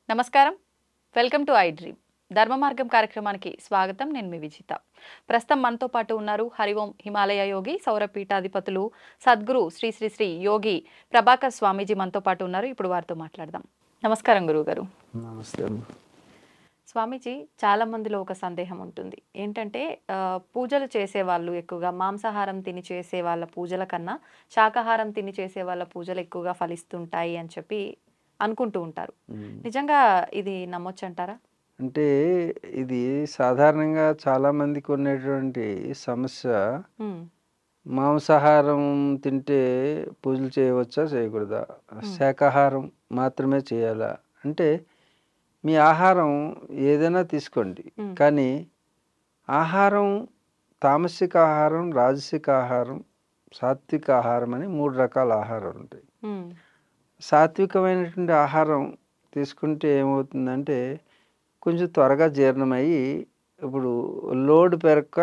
నమస్కారం, welcome to I dream. ధర్మ మార్గం కార్యక్రమానికి స్వాగతం. నేను మీ విజిత. ప్రస్తుతం మనతో పాటు ఉన్నారు హరిఓం హిమాలయ యోగి సౌరపీఠాధిపతులు సద్గురు శ్రీ శ్రీ శ్రీ యోగి ప్రభాకర్ స్వామీజీ మనతో పాటు ఉన్నారు. ఇప్పుడు వారితో మాట్లాడదాం. నమస్కారం గురువుగారు. నమస్తే. స్వామీజీ, చాలా మందిలో ఒక సందేహం ఉంటుంది. ఏంటంటే పూజలు చేసేవాళ్ళు ఎక్కువగా మాంసాహారం తిని చేసే వాళ్ళ పూజల కన్నా శాకాహారం తిని చేసే వాళ్ళ పూజలు ఎక్కువగా ఫలిస్తుంటాయి అని చెప్పి అనుకుంటూ ఉంటారు. నిజంగా ఇది నమ్మొచ్చు అంటారా? అంటే ఇది సాధారణంగా చాలా మందికి ఉన్నటువంటి సమస్య. మాంసాహారం తింటే పూజలు చేయవచ్చా చేయకూడదా, శాకాహారం మాత్రమే చేయాలా అంటే, మీ ఆహారం ఏదైనా తీసుకోండి, కానీ ఆహారం తామసిక ఆహారం, రాజసిక ఆహారం, సాత్విక ఆహారం అని 3 రకాల ఆహారాలు ఉంటాయి. సాత్వికమైనటువంటి ఆహారం తీసుకుంటే ఏమవుతుందంటే కొంచెం త్వరగా జీర్ణమయ్యి, ఇప్పుడు లోడ్ పెరక్క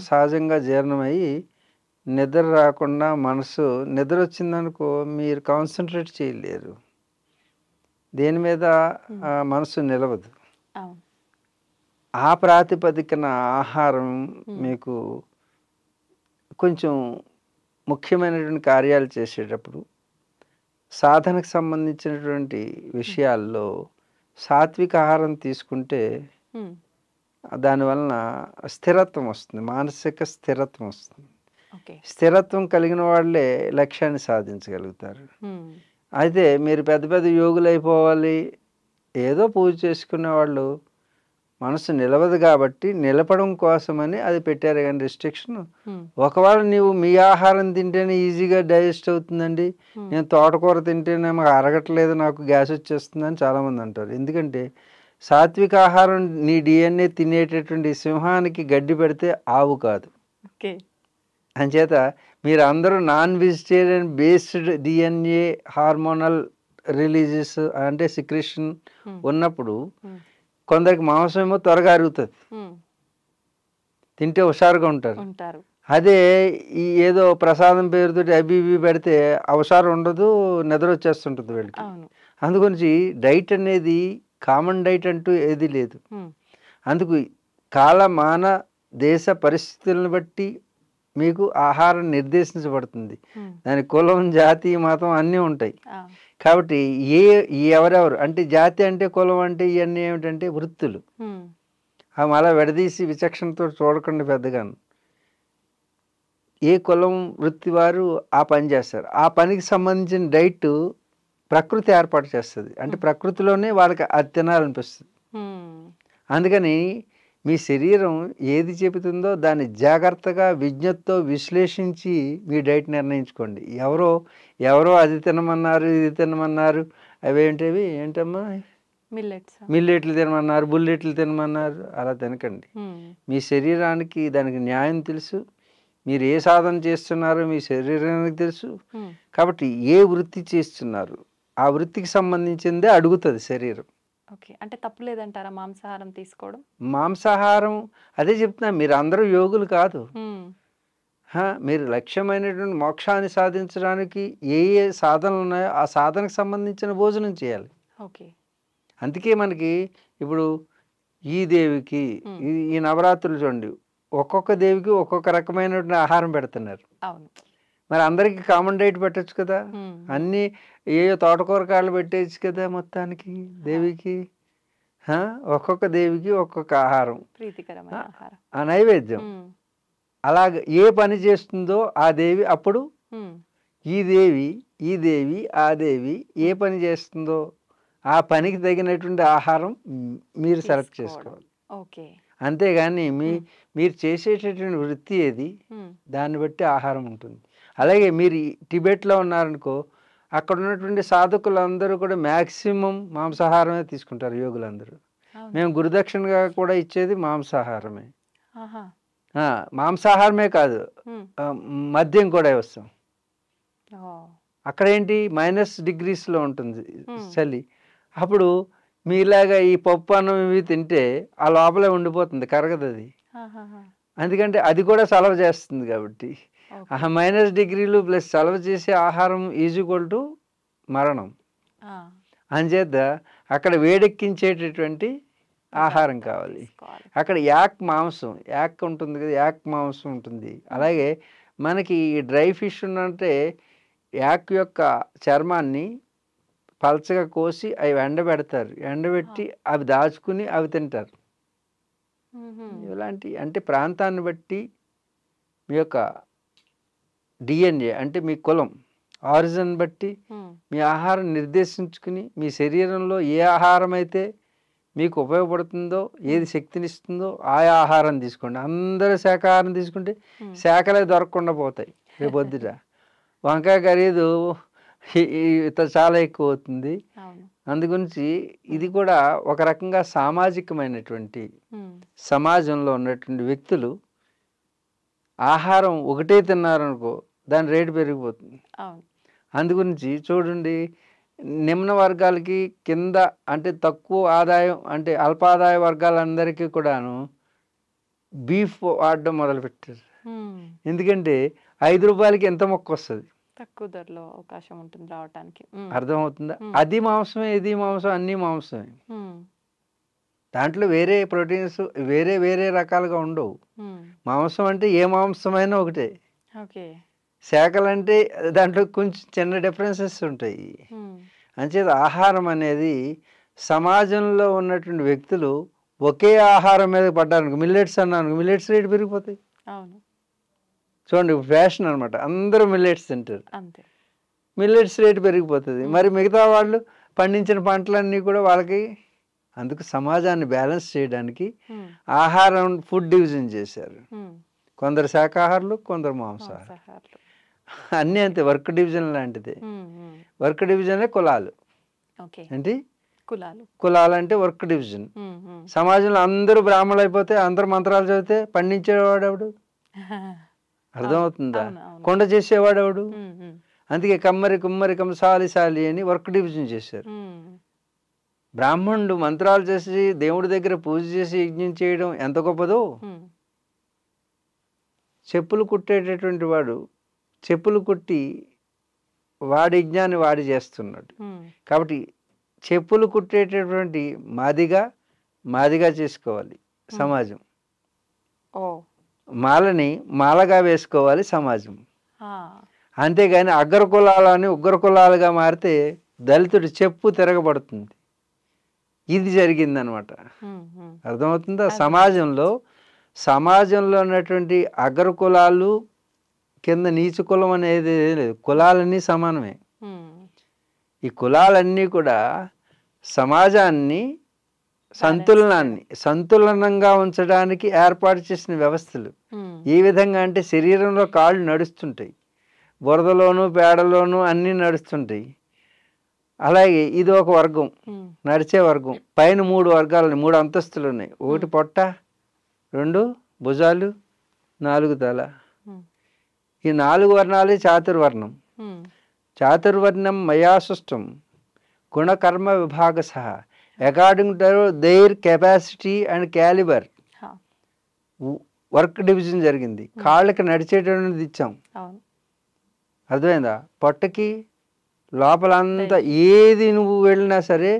సహజంగా జీర్ణమయ్యి నిద్ర రాకుండా మనసు నిద్ర వచ్చిందనుకో మీరు కాన్సన్ట్రేట్ చేయలేరు, దేని మీద మనసు నిలవదు. ఆ ప్రాతిపదికన ఆహారం మీకు కొంచెం ముఖ్యమైనటువంటి కార్యాలు చేసేటప్పుడు సాధనకు సంబంధించినటువంటి విషయాల్లో సాత్విక ఆహారం తీసుకుంటే దానివలన స్థిరత్వం వస్తుంది, మానసిక స్థిరత్వం వస్తుంది. స్థిరత్వం కలిగిన వాళ్ళే లక్ష్యాన్ని సాధించగలుగుతారు. అయితే మీరు పెద్ద పెద్ద యోగులు అయిపోవాలి, ఏదో పూజ చేసుకునే వాళ్ళు మనసు నిలవదు కాబట్టి నిలపడం కోసమని అది పెట్టారు కానీ రిస్ట్రిక్షన్. ఒకవేళ నీవు మీ ఆహారం తింటేనే ఈజీగా డైజెస్ట్ అవుతుందండి, నేను తోటకూర తింటేనే మాకు అరగట్లేదు, నాకు గ్యాస్ వచ్చేస్తుందని చాలామంది అంటారు. ఎందుకంటే సాత్విక ఆహారం నీ డిఎన్ఏ తినేటటువంటి సింహానికి గడ్డి పెడితే ఆవు కాదు. అంచేత మీరు అందరూ non vegetarian based DNA hormonal releases అంటే సిక్రెషన్ ఉన్నప్పుడు కొందరికి మాంసం ఏమో త్వరగా అరుగుతుంది, తింటే హుషారుగా ఉంటారు. అదే ఈ ఏదో ప్రసాదం పేరుతో అవి ఇవి పెడితే హుషారు ఉండదు, నిద్ర వచ్చేస్తుంటుంది వీళ్ళకి. అందుగురించి డైట్ అనేది కామన్ డైట్ అంటూ ఏది లేదు. అందుకు కాలమాన దేశ పరిస్థితులను బట్టి మీకు ఆహారం నిర్దేశించబడుతుంది. దాని కులం, జాతి, మతం అన్నీ ఉంటాయి. కాబట్టి ఎవరెవరు అంటే జాతి అంటే కులం అంటే ఇవన్నీ ఏమిటంటే వృత్తులు. అవి అలా విడదీసి విచక్షణతో చూడకుండా పెద్దగాను ఏ కులం వృత్తి వారు ఆ పని చేస్తారు. ఆ పనికి సంబంధించిన డైట్ ప్రకృతి ఏర్పాటు చేస్తుంది. అంటే ప్రకృతిలోనే వాళ్ళకి అది తినాలనిపిస్తుంది. అందుకని మీ శరీరం ఏది చెబుతుందో దాన్ని జాగ్రత్తగా విజ్ఞతతో విశ్లేషించి మీ డైట్ నిర్ణయించుకోండి. ఎవరో అది తినమన్నారు, ఇది తినమన్నారు, అవేంటివి ఏంటమ్మా మిల్లెట్లు తినమన్నారు, బుల్లెట్లు తినమన్నారు, అలా తినకండి. మీ శరీరానికి దానికి న్యాయం తెలుసు, మీరు ఏ సాధన చేస్తున్నారో మీ శరీరానికి తెలుసు. కాబట్టి ఏ వృత్తి చేస్తున్నారు ఆ వృత్తికి సంబంధించిందే అడుగుతుంది శరీరం. అంటే తప్పు లేదంటారా మాంసాహారం తీసుకోవడం? మాంసాహారం అదే చెప్తున్నా, మీరు అందరూ యోగులు కాదు. మీరు లక్ష్యమైనటువంటి మోక్షాన్ని సాధించడానికి ఏ సాధనలు ఉన్నాయో ఆ సాధనకు సంబంధించిన భోజనం చేయాలి. అందుకే మనకి ఇప్పుడు ఈ దేవికి ఈ నవరాత్రులు చూడండి, ఒక్కొక్క దేవికి ఒక్కొక్క రకమైనటువంటి ఆహారం పెడుతున్నారు. మరి అందరికి కామన్ డైట్ పెట్టచ్చు కదా, అన్నీ ఏ తోటకూర కాళ్ళు పెట్టేయచ్చు కదా మొత్తానికి దేవికి. ఒక్కొక్క దేవికి ఒక్కొక్క ఆహారం, ఆ నైవేద్యం. అలాగ ఏ పని చేస్తుందో ఆ దేవి అప్పుడు ఈ దేవి ఆ దేవి ఏ పని చేస్తుందో ఆ పనికి తగినటువంటి ఆహారం మీరు సెలెక్ట్ చేసుకోవాలి. అంతేగాని మీరు చేసేటటువంటి వృత్తి ఏది దాన్ని బట్టి ఆహారం ఉంటుంది. అలాగే మీరు టిబెట్లో ఉన్నారనుకో, అక్కడ ఉన్నటువంటి సాధకులందరూ కూడా మ్యాక్సిమం మాంసాహారమే తీసుకుంటారు యోగులందరూ. మేము గురుదక్షిణగా కూడా ఇచ్చేది మాంసాహారమే. మాంసాహారమే కాదు, మద్యం కూడా ఇస్తాం. అక్కడ ఏంటి -డిగ్రీస్లో ఉంటుంది చలి. అప్పుడు మీలాగా ఈ పప్పు అన్నం ఇవి తింటే ఆ లోపలే ఉండిపోతుంది, కరగదు అది. అందుకంటే అది కూడా సలవ చేస్తుంది కాబట్టి -డిగ్రీలు ప్లస్ సలవ చేసే ఆహారం ఈజ్ ఈక్వల్ టు మరణం. ఆ! అంచేత అక్కడ వేడెక్కించేటటువంటి ఆహారం కావాలి. తీసుకోవాలి. అక్కడ యాక్ మాంసం, యాక్ ఉంటుంది కదా, యాక్ మాంసం ఉంటుంది. అలాగే మనకి ఈ డ్రై ఫిష్ అంటే యాక్ యొక్క చర్మాన్ని పలచగా కోసి అవి ఎండబెడతారు. ఎండబెట్టి అవి దాచుకుని అవి తింటారు. హుహు. ఇలాంటి అంటే ప్రాంతాన్ని బట్టి మీ యొక్క డిఎన్ఏ అంటే మీ కులం ఆరిజిన్ బట్టి హ్మ్. మీ ఆహారం నిర్దేశించుకుని మీ శరీరంలో ఏ ఆహారం అయితే మీకు ఉపయోగపడుతుందో, ఏది శక్తినిస్తుందో ఆయా ఆహారం తీసుకోండి. అందరూ శాకాహారం తీసుకుంటే శాఖలే దొరకకుండా పోతాయి. రేపొద్దుట వంకాయ ఖరీదు చాలా ఎక్కువ అవుతుంది. అవును. అందుగురించి ఇది కూడా ఒక రకంగా సామాజికమైనటువంటి హ్మ్. సమాజంలో ఉన్నటువంటి వ్యక్తులు ఆహారం ఒకటే తిన్నారనుకో దాని రేటు పెరిగిపోతుంది. అవును. అందుగురించి చూడండి, నిమ్న వర్గాలకి కింద అంటే తక్కువ ఆదాయం అంటే అల్పాదాయ వర్గాలందరికీ కూడాను బీఫ్ వాడడం మొదలుపెట్టారు. హ్మ్. ఎందుకంటే 5 రూపాయలకి ఎంత మొక్క వస్తుంది, తక్కువ ధరలో అవకాశం ఉంటుంది రావటానికి. అర్థమవుతుందా? అది మాంసమే, ఇది మాంసం, అన్నీ మాంసమే. హ్మ్. దాంట్లో వేరే ప్రోటీన్స్ వేరే వేరే రకాలుగా ఉండవు. హ్మ్. మాంసం అంటే ఏ మాంసమైనా ఒకటే. ఓకే. శాఖలంటే దాంట్లో కొంచెం చిన్న డిఫరెన్సెస్ ఉంటాయి. హ్మ్. అంచేత ఆహారం అనేది సమాజంలో ఉన్నటువంటి వ్యక్తులు ఒకే ఆహారం మీద పడ్డారు. మిల్లెట్స్ అన్నాను, మిల్లెట్స్ రేటు పెరిగిపోతాయి. అవును. చూడండి, ఫ్యాషన్ అనమాట, అందరూ మిల్లెట్స్ తింటారు, అంతే. మిల్లెట్స్ రేటు పెరిగిపోతుంది. మరి మిగతా వాళ్ళు పండించిన పంటలన్నీ కూడా వాళ్ళకి. అందుకు సమాజాన్ని బ్యాలెన్స్ చేయడానికి హ్మ్. ఆహారం ఫుడ్ డివిజన్ చేశారు. హ్మ్. కొందరు శాకాహారులు, కొందరు మాంసాహారులు. మాంసాహారులు. అన్నీ అంతే, వర్క్ డివిజన్ లాంటిదే. హ్మ్. హ్మ్. వర్క్ డివిజనే కులాలు. ఓకే. ఏంటి కులాలు. కులాలు అంటే వర్క్ డివిజన్. హ్మ్. హ్మ్. సమాజంలో అందరూ బ్రాహ్మణులు అయిపోతే అందరూ మంత్రాలు చదివితే పండించేవాడు ఎవడు? అర్థమవుతుందా? అవును. అవును. కొండ చేసేవాడు ఎవడు? హ్మ్. హ్మ్. అందుకే కమ్మరి కుమ్మరి సాలి సాలి అని వర్క్ డివిజన్ చేశారు. హ్మ్. బ్రాహ్మణుడు మంత్రాలు చేసి దేవుడి దగ్గర పూజ చేసి యజ్ఞం చేయడం ఎంత గొప్పదో. హ్మ్. చెప్పులు కుట్టేటటువంటి వాడు చెప్పులు కుట్టి వాడి యజ్ఞాన్ని వాడి చేస్తున్నాడు. హ్మ్. కాబట్టి చెప్పులు కుట్టేటటువంటి మాదిగా చేసుకోవాలి సమాజం. ఓ. మాలని మాలగా వేసుకోవాలి సమాజం. ఆ. అంతేగాని అగ్ర కులాలని ఉగ్ర కులాలుగా మారితే దళితుడి చెప్పు తిరగబడుతుంది. ఇది జరిగిందనమాట. హ్మ్. హ్మ్. అర్థమవుతుందా? అర్థమవుతుంది. సమాజంలో ఉన్నటువంటి అగ్ర కులాలు కింద నీచ కులం అనేది లేదు, కులాలన్నీ సమానమే. హ్మ్. ఈ కులాలన్నీ కూడా సమాజాన్ని సంతులనంగా ఉంచడానికి ఏర్పాటు చేసిన వ్యవస్థలు. హ్మ్. ఏ విధంగా అంటే శరీరంలో కాళ్ళు నడుస్తుంటాయి, బురదలోను పేడలోను అన్నీ నడుస్తుంటాయి. అలాగే ఇది ఒక వర్గం, హ్మ్. నడిచే వర్గం. పైన 3 వర్గాలు, 3 అంతస్తులు ఉన్నాయి. 1 పొట్ట, 2 భుజాలు, 4 తల. హ్మ్. ఈ 4 వర్ణాలే చాతుర్వర్ణం. హ్మ్. చాతుర్వర్ణం మయా సృష్టం గుణకర్మ విభాగ సహా according to their capacity and calibre హా. వర్క్ డివిజన్ జరిగింది. కాళ్ళకి నడిచేటటువంటిది ఇచ్చాం. అవును. అర్థమైందా? పొట్టకి లోపలంతా ఏది నువ్వు వెళ్ళినా సరే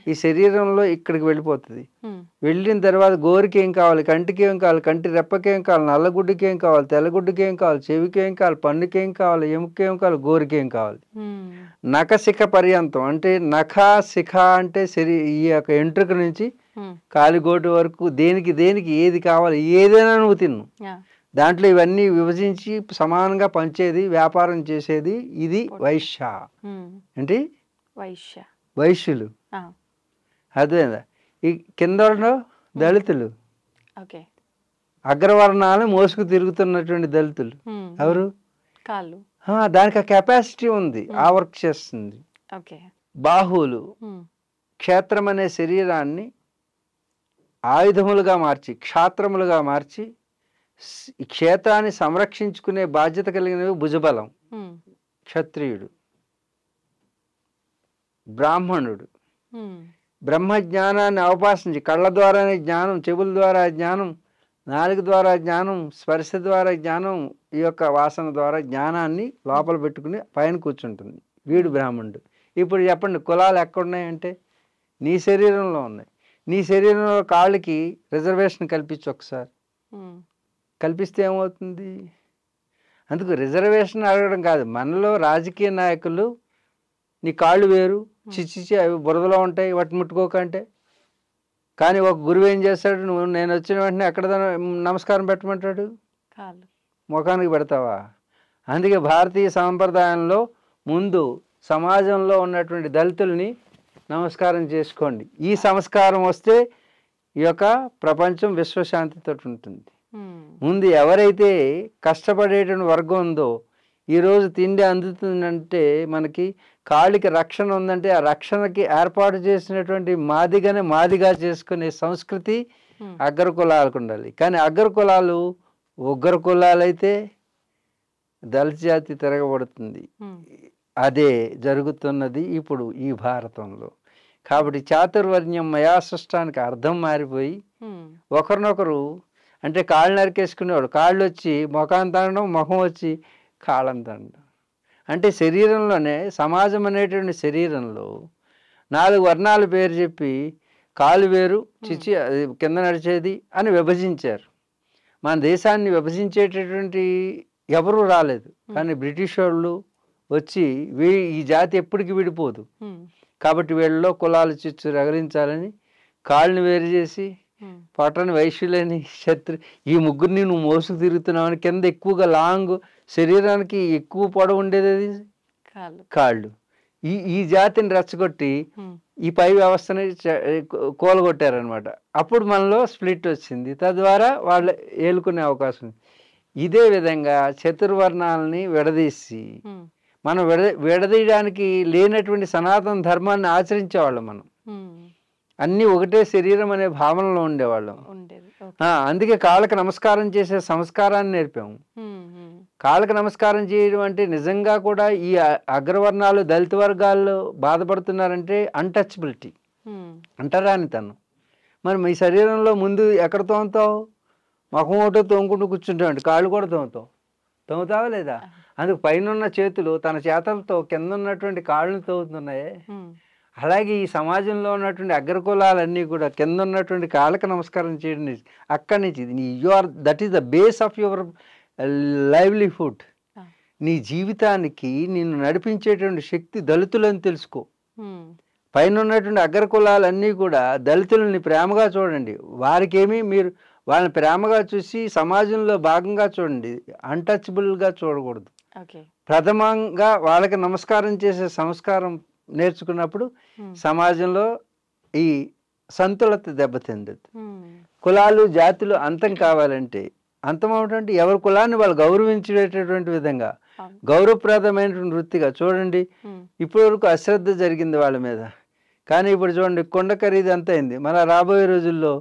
ఈ శరీరంలో ఇక్కడికి వెళ్ళిపోతుంది. హ్మ్. వెళ్ళిన తర్వాత గోరికి ఏం కావాలి, కంటికి ఏం కావాలి, కంటి రెప్పకి ఏం కావాలి, నల్లగుడ్డుకి ఏం కావాలి, తెల్లగుడ్డుకి ఏం కావాలి, చెవికి ఏం కావాలి, పన్నుకి ఏం కావాలి, ఎముకకి ఏం కావాలి, గోరికి ఏం కావాలి. హ్మ్. నఖశిఖ పర్యంతం అంటే శిఖ అంటే ఈ యొక్క ఎంట్రుక నుంచి హ్మ్. కాలిగోటు వరకు దేనికి ఏది కావాలి, ఏదైనా నువ్వు తిను. యాహ్! దాంట్లో ఇవన్నీ విభజించి సమానంగా పంచేది, వ్యాపారం చేసేది ఇది వైశ్య. హ్మ్. ఏంటి? వైశ్యులు. ఆ. అర్థమైందా? ఈ కింద దళితులు, ఓకే. అగ్రవర్ణాలు మోసుకు తిరుగుతున్నటువంటి దళితులు. హ్మ్. ఎవరు? కాళ్ళు. దానికి ఆ కెపాసిటీ ఉంది, ఆ వర్క్ చేస్తుంది. ఓకే. బాహువులు హ్మ్. క్షేత్రం అనే శరీరాన్ని ఆయుధములుగా మార్చి, క్షాత్రములుగా మార్చి ఈ క్షేత్రాన్ని సంరక్షించుకునే బాధ్యత కలిగినవి భుజబలం. హ్మ్. క్షత్రియుడు, బ్రాహ్మణుడు హ్మ్. బ్రహ్మజ్ఞానాన్ని అవపాసించి కళ్ళ ద్వారానే జ్ఞానం, చెవుల ద్వారా జ్ఞానం, నాలుక ద్వారా జ్ఞానం, స్పర్శ ద్వారా జ్ఞానం, ఈ యొక్క వాసన ద్వారా జ్ఞానాన్ని లోపల పెట్టుకుని పైన కూర్చుంటుంది. వీడు బ్రాహ్మణుడు. ఇప్పుడు చెప్పండి, కులాలు ఎక్కడున్నాయంటే నీ శరీరంలో ఉన్నాయి. నీ శరీరంలో కాళ్ళకి రిజర్వేషన్ కల్పించు ఒకసారి, కల్పిస్తే ఏమవుతుంది? అందుకు రిజర్వేషన్ అడగడం కాదు, మనలో రాజకీయ నాయకులు నీ కాళ్ళు వేరు, చిచ్చిచి అవి బురదలో ఉంటాయి వాటిని ముట్టుకోకంటే. కానీ ఒక గురువు ఏం చేస్తాడు, నేను వచ్చిన వెంటనే ఎక్కడ నమస్కారం పెట్టమంటాడు? ముఖానికి పెడతావా? అందుకే భారతీయ సాంప్రదాయంలో ముందు సమాజంలో ఉన్నటువంటి దళితుల్ని నమస్కారం చేసుకోండి. ఈ సంస్కారం వస్తే ఈ యొక్క ప్రపంచం విశ్వశాంతితో ఉంటుంది. ముందు ఎవరైతే కష్టపడేటువంటి వర్గం ఉందో, ఈరోజు తిండి అందుతుందంటే మనకి కాళ్ళకి రక్షణ ఉందంటే ఆ రక్షణకి ఏర్పాటు చేసినటువంటి మాదిగానే మాదిగా చేసుకునే సంస్కృతి అగ్ర కులాలకు ఉండాలి. కానీ అగ్ర కులాలు ఉగ్ర కులాలైతే దళిత జాతి తిరగబడుతుంది. అదే జరుగుతున్నది ఇప్పుడు ఈ భారతంలో. కాబట్టి చాతుర్వర్ణ్యం మయా సృష్టానికి అర్థం మారిపోయి ఒకరినొకరు అంటే కాళ్ళు నరికేసుకునేవాడు కాళ్ళు వచ్చి ముఖాన్ని తండడం, ముఖం వచ్చి కాళ్ళని తండడం. అంటే శరీరంలోనే సమాజం అనేటువంటి శరీరంలో 4 వర్ణాల పేరు చెప్పి కాలు వేరు చిచ్చి అది కింద నడిచేది అని విభజించారు. మన దేశాన్ని విభజించేటటువంటి ఎవరు రాలేదు, కానీ బ్రిటిష్ వాళ్ళు వచ్చి ఈ జాతి ఎప్పటికీ విడిపోదు కాబట్టి వీళ్ళలో కులాలు చిచ్చు రగలించాలని కాళ్ళని వేరు చేసి పట్టణ వైశ్యులని ఈ ముగ్గురిని నువ్వు మోసుకు తిరుగుతున్నావు అని కింద ఎక్కువగా లాంగ్ శరీరానికి ఎక్కువ పొడవు ఉండేది అది కాళ్ళు. ఈ జాతిని రెచ్చగొట్టి ఈ పై వ్యవస్థని కూలగొట్టారనమాట. అప్పుడు మనలో స్ప్లిట్ వచ్చింది, తద్వారా వాళ్ళు ఏలుకునే అవకాశం ఉంది. ఇదే విధంగా చతుర్వర్ణాలని విడదీసి మనం విడదీయడానికి లేనటువంటి సనాతన ధర్మాన్ని ఆచరించేవాళ్ళం. మనం అన్నీ ఒకటే శరీరం అనే భావనలో ఉండేవాళ్ళం. అందుకే కాళ్ళకి నమస్కారం చేసే సంస్కారాన్ని నేర్పాము. కాళ్ళకి నమస్కారం చేయడం అంటే నిజంగా కూడా ఈ అగ్రవర్ణాలు దళిత వర్గాల్లో బాధపడుతున్నారంటే అన్టచబిలిటీ, అంటరానితనం. మరి మీ శరీరంలో ముందు ఎక్కడ తోముతావు? ముఖం ఒకటో తోముకుంటూ కూర్చుంటామండి, కాళ్ళు కూడా తోముతావా లేదా? అందుకు పైన చేతులు తన చేతలతో కింద ఉన్నటువంటి కాళ్ళని తోముతున్నాయే. అలాగే ఈ సమాజంలో ఉన్నటువంటి అగ్రకులాలన్నీ కూడా కింద ఉన్నటువంటి కాళ్ళకి నమస్కారం చేయడం అక్కడి నుంచి that is the base of your livelihood. నీ జీవితానికి నిన్ను నడిపించేటువంటి శక్తి దళితులని తెలుసుకో. పైన ఉన్నటువంటి అగ్రకులాలన్నీ కూడా దళితులని ప్రేమగా చూడండి. వారికేమీ మీరు వాళ్ళని ప్రేమగా చూసి సమాజంలో భాగంగా చూడండి, అన్టచబుల్గా చూడకూడదు. ప్రథమంగా వాళ్ళకి నమస్కారం చేసే సంస్కారం నేర్చుకున్నప్పుడు సమాజంలో ఈ సంతులత దెబ్బతిందదు. కులాలు జాతులు అంతం కావాలంటే అంతం అవటంటే ఎవరి కులాన్ని వాళ్ళు గౌరవించేటటువంటి విధంగా గౌరవప్రదమైనటువంటి వృత్తిగా చూడండి. ఇప్పటి వరకు అశ్రద్ధ జరిగింది వాళ్ళ మీద, కానీ ఇప్పుడు చూడండి కొండ ఖరీదు ఎంత అయింది. మళ్ళీ రాబోయే రోజుల్లో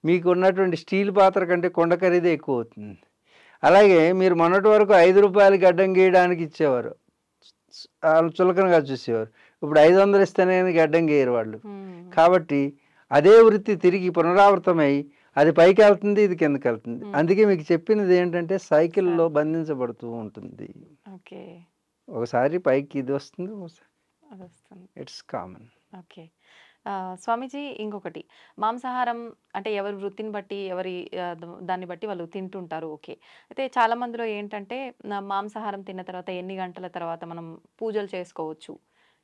మీకు ఉన్నటువంటి స్టీల్ పాత్ర కంటే కొండ ఖరీదే ఎక్కువ అవుతుంది. అలాగే మీరు మొన్నటి వరకు 5 రూపాయలు గడ్డం గీయడానికి ఇచ్చేవారు, చులకనగా చూసేవారు. ఇప్పుడు 500 ఇస్తేనే గడ్డం గీయరు వాళ్ళు. కాబట్టి అదే వృత్తి తిరిగి పునరావృతమై అది పైకి వెళ్తుంది, ఇది కిందకి వెళ్తుంది. అందుకే మీకు చెప్పినది ఏంటంటే సైకిల్లో బంధించబడుతూ ఉంటుంది. ఒకసారి పైకి ఇది వస్తుంది, ఇట్స్ కామన్. ఓకే స్వామీజీ, ఇంకొకటి మాంసాహారం అంటే ఎవరి వృత్తిని బట్టి దాన్ని బట్టి వాళ్ళు తింటుంటారు. ఓకే, అయితే చాలా మందిలో ఏంటంటే మాంసాహారం తిన్న తర్వాత ఎన్ని గంటల తర్వాత మనం పూజలు చేసుకోవచ్చు,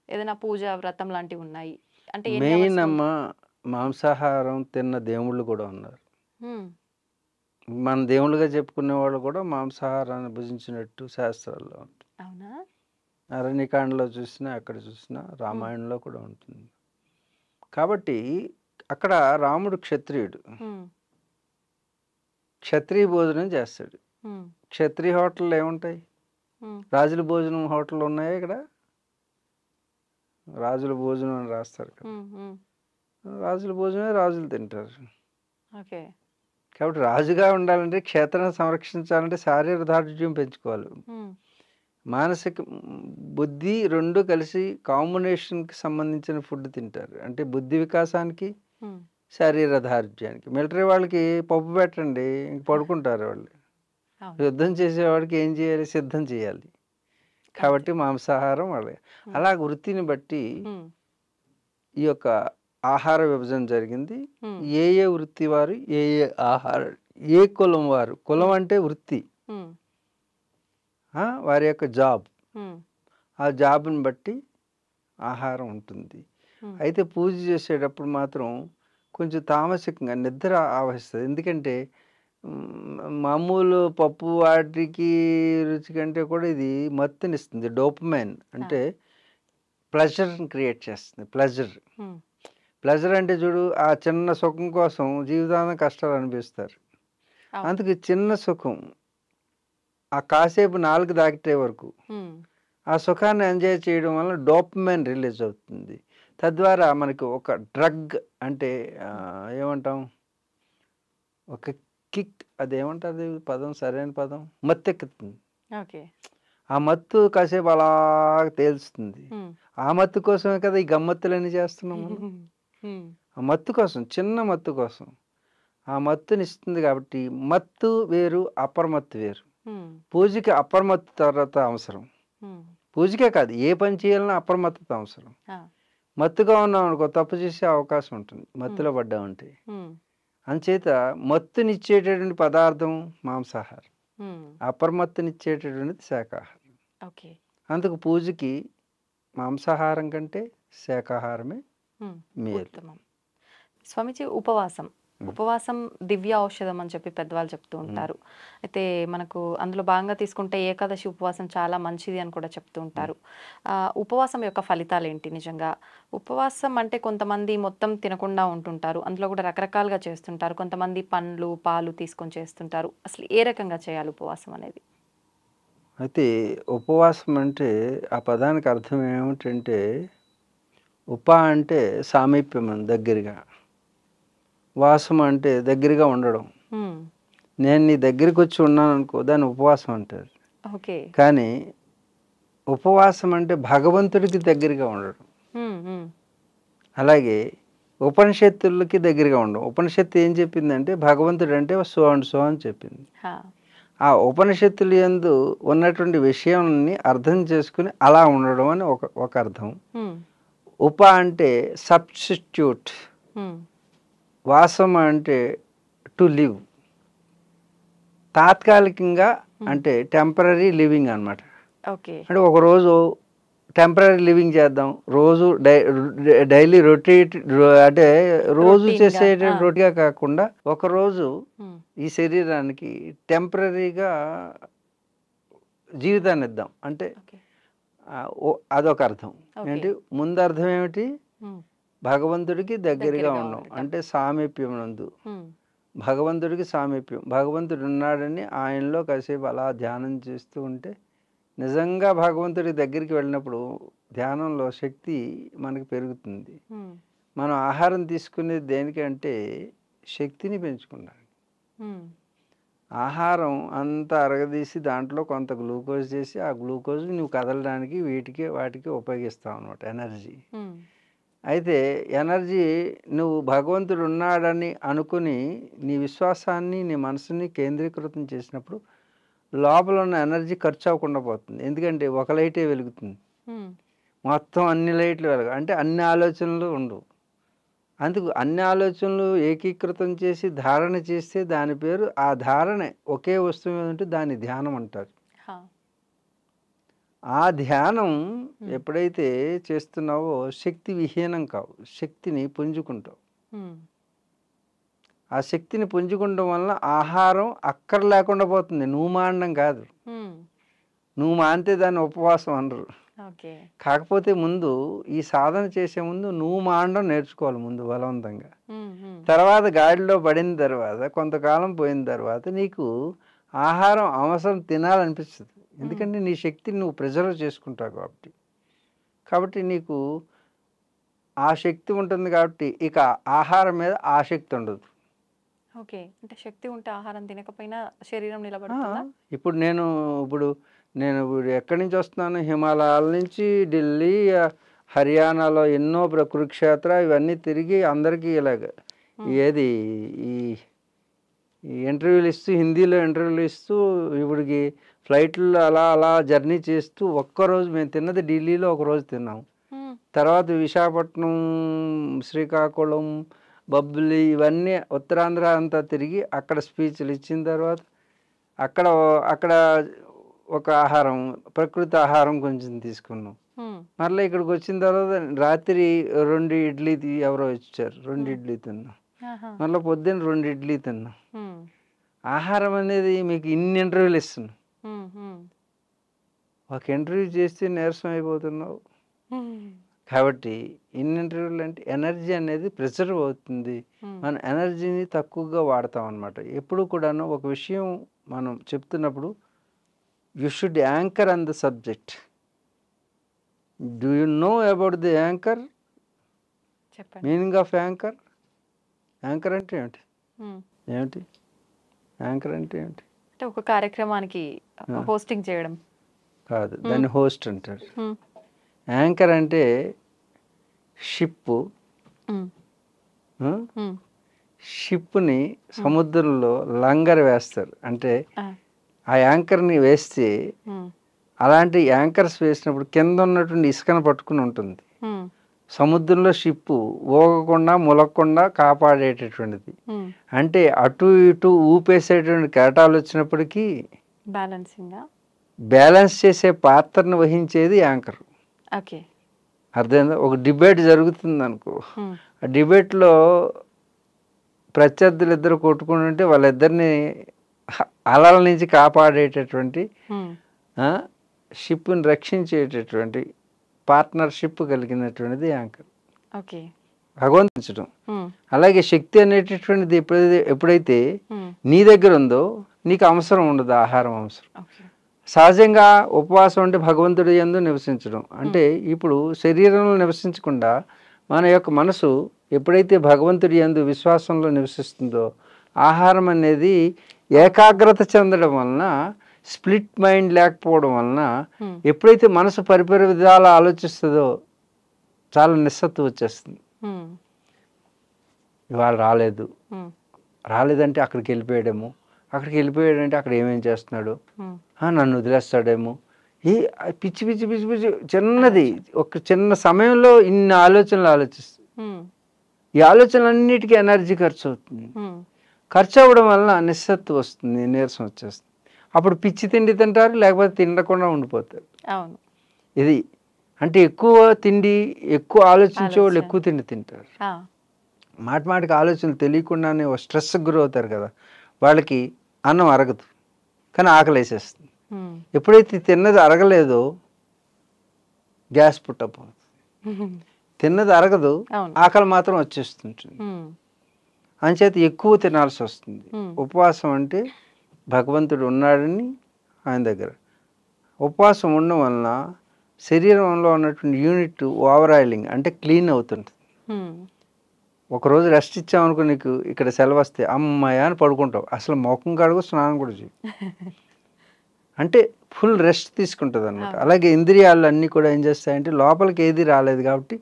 ఏదైనా పూజ వ్రతం లాంటివి ఉన్నాయి అంటే మెయిన్ అమ్మ మాంసాహారం తిన్న దేవుళ్ళు కూడా ఉన్నారు. మన దేవుళ్ళుగా చెప్పుకునే వాళ్ళు కూడా మాంసాహారాన్ని భుజించినట్టు శాస్త్రాల్లో ఉంటుంది. అవునా? అరణ్యకాండలో చూసినా ఎక్కడ చూసినా రామాయణంలో కూడా ఉంటుంది. కాబట్టి అక్కడ రాముడు క్షత్రియుడు, క్షత్రియ భోజనం చేస్తాడు. క్షత్రియ హోటళ్ళు ఏముంటాయి? రాజుల భోజనం హోటళ్ళు ఉన్నాయా ఇక్కడ? రాజుల భోజనం అని రాస్తారు కదా, రాజుల భోజనమే రాజులు తింటారు. కాబట్టి రాజుగా ఉండాలంటే క్షేత్రాన్ని సంరక్షించాలంటే శారీరక దారుఢ్యం పెంచుకోవాలి. మానసిక బుద్ధి రెండు కలిసి కాంబినేషన్కి సంబంధించిన ఫుడ్ తింటారు. అంటే బుద్ధి వికాసానికి, శరీర దారుఢ్యానికి. మిలిటరీ వాళ్ళకి పప్పు పెట్టండి, ఇంక పడుకుంటారు వాళ్ళు. యుద్ధం చేసేవాడికి ఏం చేయాలి? సిద్ధం చేయాలి. కాబట్టి మాంసాహారం వాళ్ళే. అలా వృత్తిని బట్టి ఈ యొక్క ఆహార విభజన జరిగింది. ఏ ఏ వృత్తి వారు ఏ ఏ ఆహార, ఏ కులం వారు, కులం అంటే వృత్తి, వారి యొక్క జాబ్, ఆ జాబ్ని బట్టి ఆహారం ఉంటుంది. అయితే పూజ చేసేటప్పుడు మాత్రం కొంచెం తామసికంగా నిద్ర ఆవహిస్తుంది. ఎందుకంటే మామూలు పప్పు వాటికి రుచి కంటే కూడా ఇది మత్తునిస్తుంది. డోపమైన్ అంటే ప్లెజర్ని క్రియేట్ చేస్తుంది. ప్లెజర్ అంటే చూడు, ఆ చిన్న సుఖం కోసం జీవితాంతం కష్టాలు అనిపిస్తారు. అందుకు చిన్న సుఖం ఆ కాసేపు నాలుగు దాకితే వరకు ఆ సుఖాన్ని ఎంజాయ్ చేయడం వల్ల డోపమైన్ రిలీజ్ అవుతుంది. తద్వారా మనకి ఒక డ్రగ్ అంటే ఏమంటాం, ఒక కిక్, అదేమంటారు పదం, సరైన పదం, మత్తెక్కుతుంది. ఆ మత్తు కాసేపు అలా తేల్చుతుంది. ఆ మత్తు కోసమే కదా ఈ గమ్మత్తులన్నీ చేస్తున్నాం. ఆ మత్తు కోసం, చిన్న మత్తు కోసం ఆ మత్తుని ఇస్తుంది. కాబట్టి మత్తు వేరు, అపరమత్తు వేరు. పూజకి అపరమత్తు తర్వాత అవసరం. పూజకే కాదు, ఏ పని చేయాలన్నా అప్రమత్తత అవసరం. మత్తుగా ఉన్నాం అనుకో, తప్పు చేసే అవకాశం ఉంటుంది మత్తులో పడ్డామంటే. అంచేత మత్తునిచ్చేటటువంటి పదార్థం మాంసాహారం, అపరమత్తునిచ్చేటటువంటిది శాకాహారం. అందుకు పూజకి మాంసాహారం కంటే శాకాహారమే మేలు. స్వామిజీ, ఉపవాసం దివ్య ఔషధం అని చెప్పి పెద్దవాళ్ళు చెప్తూ ఉంటారు. అయితే మనకు అందులో భాగంగా తీసుకుంటే ఏకాదశి ఉపవాసం చాలా మంచిది అని కూడా చెప్తూ ఉంటారు. ఉపవాసం యొక్క ఫలితాలు ఏంటి? నిజంగా ఉపవాసం అంటే కొంతమంది మొత్తం తినకుండా ఉంటుంటారు, అందులో కూడా రకరకాలుగా చేస్తుంటారు. కొంతమంది పండ్లు, పాలు తీసుకొని చేస్తుంటారు. అసలు ఏ రకంగా చేయాలి ఉపవాసం అనేది? అయితే ఉపవాసం అంటే ఆ పదానికి అర్థం ఏమిటంటే, అంటే సామీప్యం, దగ్గరగా. వాసం అంటే దగ్గరగా ఉండడం. నేను నీ దగ్గరికి వచ్చి ఉన్నాను అనుకో, దాన్ని ఉపవాసం అంటారు. కానీ ఉపవాసం అంటే భగవంతుడికి దగ్గరగా ఉండడం. అలాగే ఉపనిషత్తులకి దగ్గరగా ఉండడం. ఉపనిషత్తు ఏం చెప్పిందంటే భగవంతుడు అంటే సో అండ్ సో అని చెప్పింది. ఆ ఉపనిషత్తులు యందు ఉన్నటువంటి విషయాన్ని అర్థం చేసుకుని అలా ఉండడం అని ఒక అర్థం. అంటే సబ్స్టిట్యూట్, వాసం అంటే టు లివ్, తాత్కాలికంగా అంటే టెంపరీ లివింగ్ అనమాట. అంటే ఒకరోజు టెంపరీ లివింగ్ చేద్దాం, రోజు డైలీ రొటేట్ అంటే రోజు చేసేటువంటి రొటీగా కాకుండా ఒకరోజు ఈ శరీరానికి టెంపరీగా జీవితాన్ని ఇద్దాం అంటే అదొక అర్థం. ఏంటి ముందు అర్థం ఏమిటి? భగవంతుడికి దగ్గరగా ఉండడం అంటే సామీప్యం నందు, భగవంతుడికి సామీప్యం. భగవంతుడు ఉన్నాడని ఆయనలో కాసేపు అలా ధ్యానం చేస్తూ ఉంటే నిజంగా భగవంతుడి దగ్గరికి వెళ్ళినప్పుడు ధ్యానంలో శక్తి మనకి పెరుగుతుంది. మనం ఆహారం తీసుకునేది దేనికంటే శక్తిని పెంచుకున్నాం. ఆహారం అంతా అరగదీసి దాంట్లో కొంత గ్లూకోజ్ చేసి ఆ గ్లూకోజ్ నువ్వు కదలడానికి వాటికి ఉపయోగిస్తావు అనమాట, ఎనర్జీ. అయితే ఎనర్జీ నువ్వు భగవంతుడు ఉన్నాడని అనుకుని నీ విశ్వాసాన్ని, నీ మనసుని కేంద్రీకృతం చేసినప్పుడు లోపల ఉన్న ఎనర్జీ ఖర్చు అవ్వకుండా పోతుంది. ఎందుకంటే ఒక లైటే వెలుగుతుంది, మొత్తం అన్ని లైట్లు వెలగవు. అంటే అన్ని ఆలోచనలు ఉండవు. అందుకు అన్ని ఆలోచనలు ఏకీకృతం చేసి ధారణ చేస్తే దాని పేరు, ఆ ధారణ ఒకే వస్తువు మీద ఉంటే దాన్ని ధ్యానం అంటారు. ఆ ధ్యానం ఎప్పుడైతే చేస్తున్నావో శక్తి విహీనం కావు, శక్తిని పుంజుకుంటావు. ఆ శక్తిని పుంజుకుంటం వల్ల ఆహారం అక్కర లేకుండా పోతుంది. నువ్వు మానడం కాదు, నువ్వు మానితే దాన్ని ఉపవాసం అనరు. కాకపోతే ముందు ఈ సాధన చేసే ముందు నువ్వు మానడం నేర్చుకోవాలి ముందు బలవంతంగా. తర్వాత గాడిలో పడిన తర్వాత కొంతకాలం పోయిన తర్వాత నీకు ఆహారం అవసరం తినాలనిపిస్తుంది. ఎందుకంటే నీ శక్తిని నువ్వు ప్రిజర్వ్ చేసుకుంటావు కాబట్టి నీకు ఆ శక్తి ఉంటుంది. కాబట్టి ఇక ఆహారం మీద ఆసక్తి ఉండదు. అంటే శక్తి ఉంటే ఆహారం తినకపోయినా శరీరం నిలబడుతుందా? ఇప్పుడు నేను ఎక్కడి నుంచి వస్తున్నాను, హిమాలయాల నుంచి ఢిల్లీ, హర్యానాలో ఎన్నో కురుక్షేత్ర ఇవన్నీ తిరిగి అందరికీ ఇలాగ ఈ ఈ ఇంటర్వ్యూలు ఇస్తూ హిందీలో ఇంటర్వ్యూలు ఇస్తూ ఇప్పటికి ఫ్లైట్లో అలా అలా జర్నీ చేస్తూ ఒక్కరోజు మేము తిన్నది ఢిల్లీలో ఒకరోజు తిన్నాము. తర్వాత విశాఖపట్నం, శ్రీకాకుళం, బొబ్బిలి ఇవన్నీ ఉత్తరాంధ్ర అంతా తిరిగి అక్కడ స్పీచ్లు ఇచ్చిన తర్వాత అక్కడ అక్కడ ఒక ఆహారం, ప్రకృతి ఆహారం కొంచెం తీసుకున్నాం. మళ్ళీ ఇక్కడికి వచ్చిన తర్వాత రాత్రి 2 ఇడ్లీ ఎవరో ఇచ్చారు, 2 ఇడ్లీ తిన్నాం. మళ్ళీ పొద్దున్న 2 ఇడ్లీ తిన్నాం. ఆహారం అనేది మీకు ఇన్ని ఇంటర్వ్యూలు ఇస్తున్నాం. ఒక ఇంటర్వ్యూ చేస్తే నీరసం అయిపోతున్నావు. కాబట్టి ఇన్ని ఇంటర్వ్యూలు అంటే ఎనర్జీ అనేది ప్రిజర్వ్ అవుతుంది. మన ఎనర్జీని తక్కువగా వాడతాం అన్నమాట. ఎప్పుడు కూడాను ఒక విషయం మనం చెప్తున్నప్పుడు you should anchor on the subject. Do you know about the anchor? Meaning of anchor? Anchor అంటే ఏమిటి? ఏమిటి యాంకర్ అంటే ఏమిటి? అంటే ఒక కార్యక్రమానికి హోస్టింగ్ చేయడం కాదు, దాన్ని హోస్ట్ అంటారు. యాంకర్ అంటే షిప్. షిప్ని సముద్రంలో లంగర్ వేస్తారు. అంటే ఆ యాంకర్ని వేస్తే అలాంటి యాంకర్స్ వేసినప్పుడు కింద ఉన్నటువంటి ఇసుకను పట్టుకుని ఉంటుంది. సముద్రంలో షిప్పు ఊగకుండా ములగకుండా కాపాడేటటువంటిది. అంటే అటు ఇటు ఊపేసేటువంటి కెరటాలు వచ్చినప్పటికీ బ్యాలెన్స్ చేసే పాత్రను వహించేది యాంకర్. అర్థమైందా? ఒక డిబేట్ జరుగుతుంది అనుకో, ఆ డిబేట్లో ప్రత్యర్థులు ఇద్దరు కొట్టుకుంటుంటే వాళ్ళిద్దరిని అలల నుంచి కాపాడేటటువంటి షిప్ని రక్షించేటటువంటి పార్ట్నర్షిప్ కలిగినటువంటిది యాంకర్. భగవంతుడు. అలాగే శక్తి అనేటటువంటిది ఎప్పుడైతే నీ దగ్గర ఉందో నీకు అవసరం ఉండదు, ఆహారం అవసరం. సహజంగా ఉపవాసం అంటే భగవంతుడి యందు నివసించడం. అంటే ఇప్పుడు శరీరంలో నివసించకుండా మన యొక్క మనసు ఎప్పుడైతే భగవంతుడి యందు విశ్వాసంలో నివసిస్తుందో ఆహారం అనేది ఏకాగ్రత చెందడం వలన, స్ప్లిట్ మైండ్ లేకపోవడం వలన ఎప్పుడైతే మనసు పరిపరి విధాలు ఆలోచిస్తుందో చాలా నిస్సత్తు వచ్చేస్తుంది. ఇవాళ రాలేదంటే అక్కడికి వెళ్ళిపోయాడేమో, అక్కడికి వెళ్ళిపోయాడంటే అక్కడ ఏమేం చేస్తున్నాడు, నన్ను వదిలేస్తాడేమో, ఈ పిచ్చి పిచ్చి పిచ్చి పిచ్చి చిన్నది ఒక చిన్న సమయంలో ఇన్ని ఆలోచనలు ఆలోచిస్తుంది. ఈ ఆలోచనలన్నిటికీ ఎనర్జీ ఖర్చు అవుతుంది. ఖర్చు అవ్వడం వలన నిస్సత్తు వస్తుంది, నీరసం వచ్చేస్తుంది. అప్పుడు పిచ్చి తిండి తింటారు, లేకపోతే తినకుండా ఉండిపోతారు. ఇది అంటే ఎక్కువ తిండి, ఎక్కువ ఆలోచించే వాళ్ళు ఎక్కువ తిండి తింటారు. మాటికి ఆలోచనలు తెలియకుండానే స్ట్రెస్కి గురవుతారు కదా, వాళ్ళకి అన్నం అరగదు కానీ ఆకలి వేసేస్తుంది. ఎప్పుడైతే తిన్నది అరగలేదో గ్యాస్ పుట్టప్ అవుతుంది. తిన్నది అరగదు, ఆకలి మాత్రం వచ్చేస్తుంటుంది. అంచేత ఎక్కువ తినాల్సి వస్తుంది. ఉపవాసం అంటే భగవంతుడు ఉన్నాడని ఆయన దగ్గర ఉపవాసం ఉండడం వలన శరీరంలో ఉన్నటువంటి యూనిట్ ఓవర్ ఆయిలింగ్ అంటే క్లీన్ అవుతుంటుంది. ఒకరోజు రెస్ట్ ఇచ్చామనుకో, నీకు ఇక్కడ సెలవు వస్తే అమ్మాయ అని పడుకుంటావు, అసలు ముఖం కడుగు, స్నానం కూడా చేయి. అంటే ఫుల్ రెస్ట్ తీసుకుంటుంది అనమాట. అలాగే ఇంద్రియాలు అన్నీ కూడా ఏం చేస్తాయంటే లోపలికి ఏది రాలేదు కాబట్టి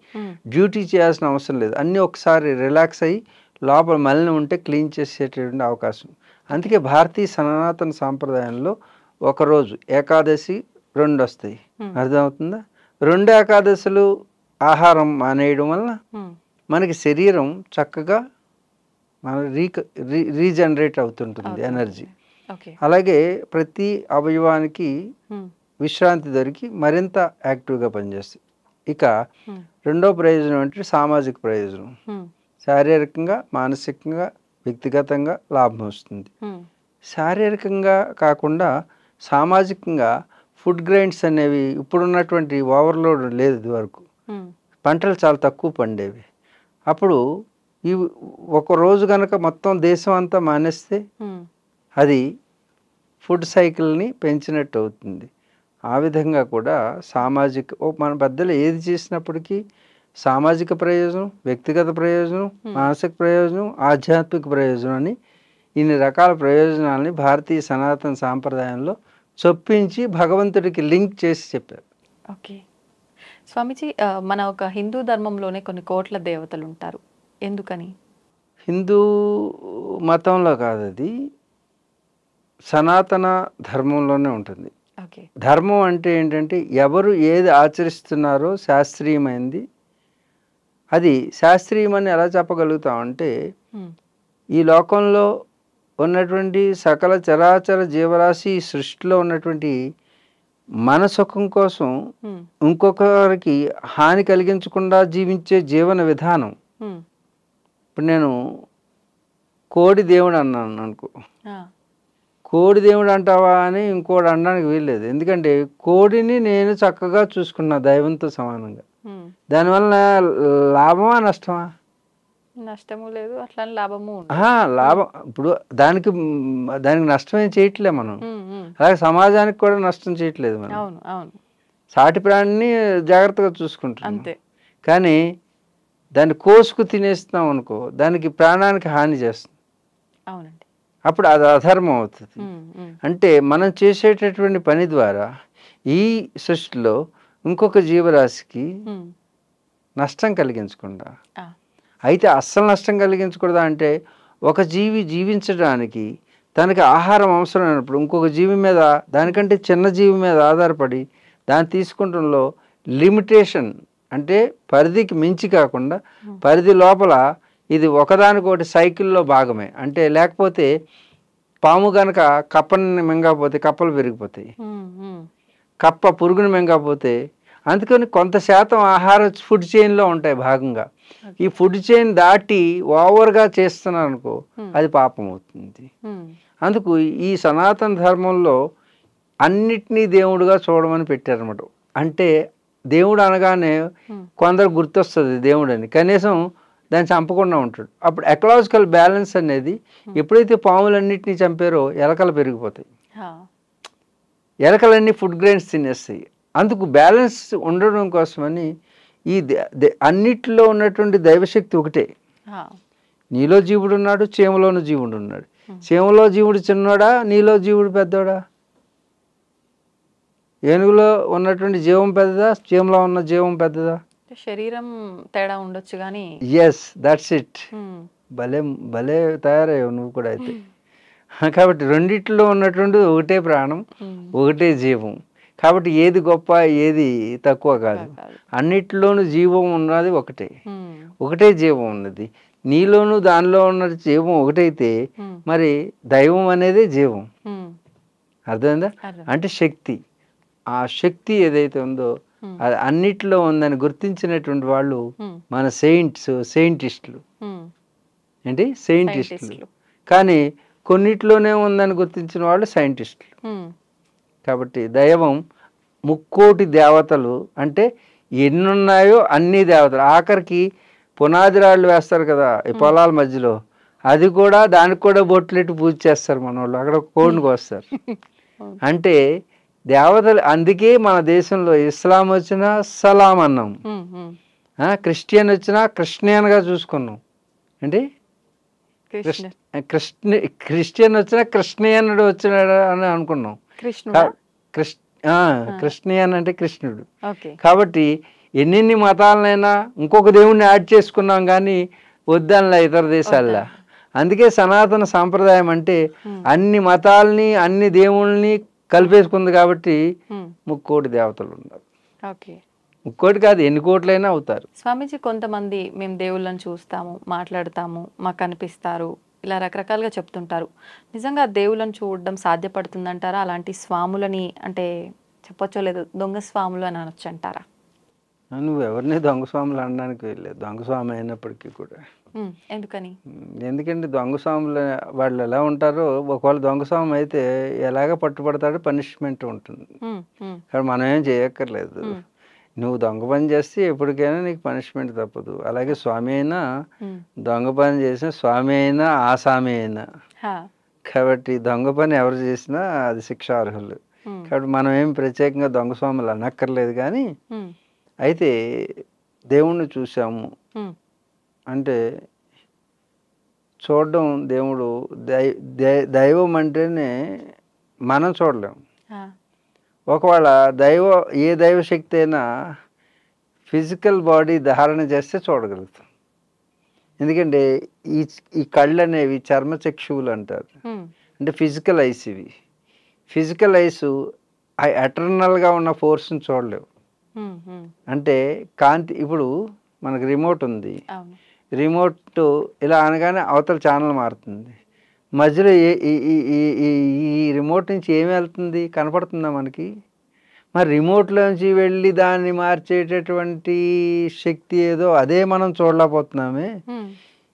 డ్యూటీ చేయాల్సిన అవసరం లేదు, అన్నీ ఒకసారి రిలాక్స్ అయ్యి లోపల మలినం ఉంటే క్లీన్ చేసేటటువంటి అవకాశం. అందుకే భారతీయ సనాతన సాంప్రదాయంలో ఒకరోజు ఏకాదశి 2 వస్తాయి. అర్థమవుతుందా? 2 ఏకాదశులు ఆహారం మానేయడం వలన మనకి శరీరం చక్కగా మన రీజనరేట్ అవుతుంటుంది ఎనర్జీ. అలాగే ప్రతి అవయవానికి విశ్రాంతి దొరికి మరింత యాక్టివ్గా పనిచేస్తుంది. ఇక రెండో ప్రయోజనం అంటే సామాజిక ప్రయోజనం. శారీరకంగా, మానసికంగా, వ్యక్తిగతంగా లాభం వస్తుంది. శారీరకంగా కాకుండా సామాజికంగా ఫుడ్ గ్రైన్స్ అనేవి ఇప్పుడున్నటువంటి ఓవర్లోడ్ లేదు. ఇది వరకు పంటలు చాలా తక్కువ పండేవి. అప్పుడు ఈ ఒక రోజు కనుక మొత్తం దేశం అంతా మానేస్తే అది ఫుడ్ సైకిల్ని పెంచినట్టు అవుతుంది. ఆ విధంగా కూడా మన పెద్దలు ఏది చేసినప్పటికీ సామాజిక ప్రయోజనం, వ్యక్తిగత ప్రయోజనం, మానసిక ప్రయోజనం, ఆధ్యాత్మిక ప్రయోజనం అని ఇన్ని రకాల ప్రయోజనాలని భారతీయ సనాతన సాంప్రదాయంలో చొప్పించి భగవంతుడికి లింక్ చేసి చెప్పారు. ఓకే స్వామీజీ, మన ఒక హిందూ ధర్మంలోనే కొన్ని కోట్ల దేవతలు ఉంటారు, ఎందుకని? హిందూ మతంలో కాదు, అది సనాతన ధర్మంలోనే ఉంటుంది. ఓకే. ధర్మం అంటే ఏంటంటే ఎవరు ఏది ఆచరిస్తున్నారో శాస్త్రీయమైంది. అది శాస్త్రీయమని ఎలా చెప్పగలుగుతాం అంటే, హ్మ్. ఈ లోకంలో ఉన్నటువంటి సకల చరాచర జీవరాశి ఈ సృష్టిలో ఉన్నటువంటి మన సుఖం కోసం హ్మ్. ఇంకొకరికి హాని కలిగించకుండా జీవించే జీవన విధానం. హ్మ్. ఇప్పుడు నేను కోడి దేవుడు అన్నాను అనుకో, ఆ! కోడి దేవుడు అంటావా అని ఇంకోటి అనడానికి వీల్లేదు. ఎందుకంటే కోడిని నేను చక్కగా చూసుకున్నా దైవంతో సమానంగా. హ్మ్. దానివల్ల లాభమా నష్టమా? నష్టము లేదు. అట్లని లాభము ఉండదు. ఆహా! లాభం ఇప్పుడు దానికి దానికి నష్టం ఏం చేయట్లే మనం. హ్మ్. హ్మ్. అలాగే సమాజానికి కూడా నష్టం చేయట్లేదు మనం. అవును. అవును. సాటి ప్రాణిని జాగ్రత్తగా చూసుకుంటున్నాం. అంతే. కానీ దాన్ని కోసుకు తినేస్తున్నాం అనుకో, దానికి ప్రాణానికి హాని చేస్తుంది. అవునండి. అప్పుడు అది అధర్మం అవుతుంది. హ్మ్. హ్మ్. అంటే మనం చేసేటటువంటి పని ద్వారా ఈ సృష్టిలో ఇంకొక జీవరాశికి హ్మ్. నష్టం కలిగించకుండా, ఆ! అయితే అస్సలు నష్టం కలిగించకూడదా అంటే, ఒక జీవి జీవించడానికి తనకి ఆహారం అవసరమైనప్పుడు ఇంకొక జీవి మీద, దానికంటే చిన్న జీవి మీద ఆధారపడి దాన్ని తీసుకుంటంలో లిమిటేషన్ అంటే పరిధికి మించి కాకుండా పరిధి లోపల ఇది ఒకదానికొకటి సైకిల్లో భాగమే. అంటే లేకపోతే పాము గనక కప్పని మింగకపోతే కప్పలు పెరిగిపోతాయి, హ్మ్. హ్మ్. కప్ప పురుగుని మింగకపోతే. అందుకని కొంత శాతం ఆహార ఫుడ్ చైన్లో ఉంటాయి భాగంగా. ఈ ఓకే. ఫుడ్ చైన్ దాటి ఓవర్గా చేస్తున్నారు అనుకో, హ్మ్. అది పాపం అవుతుంది. హ్మ్. అందుకు ఈ సనాతన ధర్మంలో అన్నిటినీ దేవుడుగా చూడమని పెట్టారన్నమాట. అంటే దేవుడు అనగానే హ్మ్. కొందరు గుర్తొస్తుంది దేవుడని, కనీసం దాన్ని చంపకుండా ఉంటాడు. అప్పుడు ఎకలాజికల్ బ్యాలెన్స్ అనేది, ఎప్పుడైతే పాములన్నిటినీ చంపారో ఎలకలు పెరిగిపోతాయి, ఆ! ఎలకలన్నీ ఫుడ్ గ్రెయిన్స్ తినేస్తాయి. అందుకు బ్యాలెన్స్ ఉండడం కోసమని ఈ అన్నిటిలో ఉన్నటువంటి దైవశక్తి ఒకటే. ఆ! నీలో జీవుడు ఉన్నాడు, చీమలోను జీవుడు ఉన్నాడు. హ్మ్. చీమలో జీవుడు చిన్నోడా, నీలో జీవుడు పెద్దోడా? ఏనుగులో ఉన్నటువంటి జీవం పెద్దదా, చీమలో ఉన్న జీవం పెద్దదా? శరీరం తేడా ఉండొచ్చు గానీ ఎస్, దట్స్ ఇట్. హ్మ్. భలే భలే తయారయ్యావు నువ్వు కూడా అయితే. కాబట్టి రెండిట్లో ఉన్నటువంటి ఒకటే ప్రాణం, హ్మ్. ఒకటే జీవం. కాబట్టి ఏది గొప్ప, ఏది తక్కువ కాదు. కాదు. అన్నిటిలోనూ జీవం ఉన్నది ఒకటే. హ్మ్. ఒకటే జీవం ఉన్నది. నీలోను దానిలో ఉన్న జీవం ఒకటైతే హ్మ్. మరి దైవం అనేది జీవం. హ్మ్. అర్థమైందా? అర్థం. అంటే శక్తి. ఆ శక్తి ఏదైతే ఉందో హ్మ్. అది అన్నిటిలో ఉందని గుర్తించినటువంటి వాళ్ళు హ్మ్. మన సైంటిస్టులు. హ్మ్. ఏంటి? సైంటిస్టులు. సైంటిస్ట్‌లు. కానీ కొన్నిట్లోనే ఉందని గుర్తించిన వాళ్ళు సైంటిస్టులు. హ్మ్. కాబట్టి దైవం ముక్కోటి దేవతలు అంటే ఎన్నున్నాయో అన్ని దేవతలు. ఆఖరికి పునాది రాళ్ళు వేస్తారు కదా ఈ పొలాల మధ్యలో, అది కూడా దానికి కూడా బొట్లెట్టి పూజ చేస్తారు మనోళ్ళు. అక్కడ కోడిని కోస్తారు. అవును. అంటే దేవతలు. అందుకే మన దేశంలో ఇస్లాం వచ్చినా సలాం అన్నాం, హ్మ్. హ్మ్. క్రిస్టియన్ వచ్చినా క్రిస్టియన్గా చూసుకున్నాం. ఏంటి? కృష్ణ క్రిస్టియన్ వచ్చినా కృష్ణయనుడు వచ్చినాడు అని అనుకున్నాం. కృష్ణుడా? క్రిస్ కృష్ణయన్ అంటే కృష్ణుడు. ఓకే. కాబట్టి ఎన్నెన్ని మతాలనైనా ఇంకొక దేవుణ్ణి యాడ్ చేసుకున్నాం కానీ వద్దనలే ఇతర దేశాల్లో. వద్దా? అందుకే సనాతన సాంప్రదాయం అంటే హ్మ్. అన్ని మతాల్ని అన్ని దేవుళ్ళని కలిపేసుకుంది. కాబట్టి హ్మ్. ముక్కోటి దేవతలు ఉన్నారు. ఓకే. ముక్కోటి కాదు, ఎన్ని కోట్లైనా అవుతారు. స్వామీజీ, కొంతమంది మేము దేవుళ్ళని చూస్తాము, మాట్లాడతాము, మాకు కనిపిస్తారు, ఇలా రకరకాలుగా చెప్తుంటారు. నిజంగా దేవుళ్ళని చూడడం సాధ్యపడుతుందంటారా? అలాంటి స్వాములని అంటే చెప్పొచ్చో లేదో దొంగ స్వాములు అని అనొచ్చంటారా? నువ్వు ఎవరిని దొంగ స్వాములు అనడానికి వెళ్ళలేదు, దొంగ స్వామి అయినప్పటికీ కూడా. ఎందుకని? ఎందుకంటే దొంగ స్వాములు వాళ్ళు ఎలా ఉంటారో, ఒకవేళ దొంగ స్వామి అయితే ఎలాగ పట్టుబడతాడో పనిష్మెంట్ ఉంటుంది. హ్మ్. హ్మ్. కానీ మనం ఏం చేయక్కర్లేదు. హ్మ్. నువ్వు దొంగ పని చేస్తే ఎప్పటికైనా నీకు పనిష్మెంట్ తప్పదు. అలాగే స్వామి అయినా హ్మ్. దొంగ పని చేసిన స్వామి అయినా ఆసామి అయినా. హా! కాబట్టి దొంగ పని ఎవరు చేసినా అది శిక్షార్హులు. హ్మ్. కాబట్టి మనం ఏం ప్రత్యేకంగా దొంగ స్వాములు అనక్కర్లేదు. కానీ హ్మ్. అయితే దేవుణ్ణి చూసాము హ్మ్. అంటే చూడడం, దేవుడు దైవం అంటేనే మనం చూడలేం. హా! ఒకవేళ ఏ దైవశక్తి అయినా ఫిజికల్ బాడీ ధారణ చేస్తే చూడగలుగుతాం. ఎందుకంటే ఈ ఈ కళ్ళు అనేవి చర్మచక్షువులు అంటారు. హ్మ్. అంటే ఫిజికల్ ఐస్ ఇవి. ఫిజికల్ ఐస్ ఎటర్నల్గా ఉన్న ఫోర్స్ని చూడలేవు. హ్మ్. హ్మ్. అంటే కాంతి ఇప్పుడు మనకు రిమోట్ ఉంది. అవును. రిమోట్ ఇలా అనగానే అవతల ఛానల్ మారుతుంది. మధ్యలో ఏ ఈ ఈ ఈ ఈ ఈ రిమోట్ నుంచి ఏమి వెళ్తుంది కనపడుతుందా మనకి? మరి రిమోట్లోంచి వెళ్ళి దాన్ని మార్చేటటువంటి శక్తి ఏదో అదే మనం చూడలేకపోతున్నామే. హ్మ్.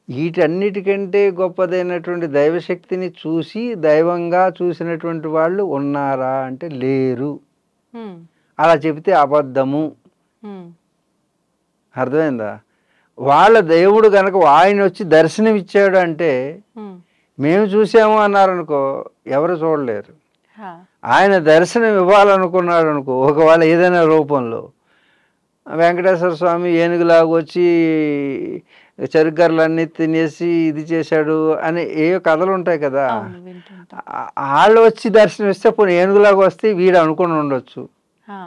వీటన్నిటికంటే గొప్పదైనటువంటి దైవశక్తిని చూసి దైవంగా చూసినటువంటి వాళ్ళు ఉన్నారా అంటే లేరు. హ్మ్. అలా చెబితే అబద్ధము. హ్మ్. అర్థమైందా? వాళ్ళ దేవుడు గనక ఆయన వచ్చి దర్శనం ఇచ్చాడు అంటే హ్మ్. మేము చూసాము అన్నారనుకో ఎవరు చూడలేరు. హా! ఆయన దర్శనం ఇవ్వాలనుకున్నాడు అనుకో ఒకవేళ ఏదైనా రూపంలో వెంకటేశ్వర స్వామి ఏనుగులాగా వచ్చి చెరుగర్లన్నీ తినేసి ఇది చేశాడు అని ఏవో కథలు ఉంటాయి కదా. అవును. వింటుంటా. వాళ్ళు వచ్చి దర్శనం ఇస్తే పోనీ ఏనుగులాగా వస్తే వీడు అనుకుని ఉండొచ్చు. హా!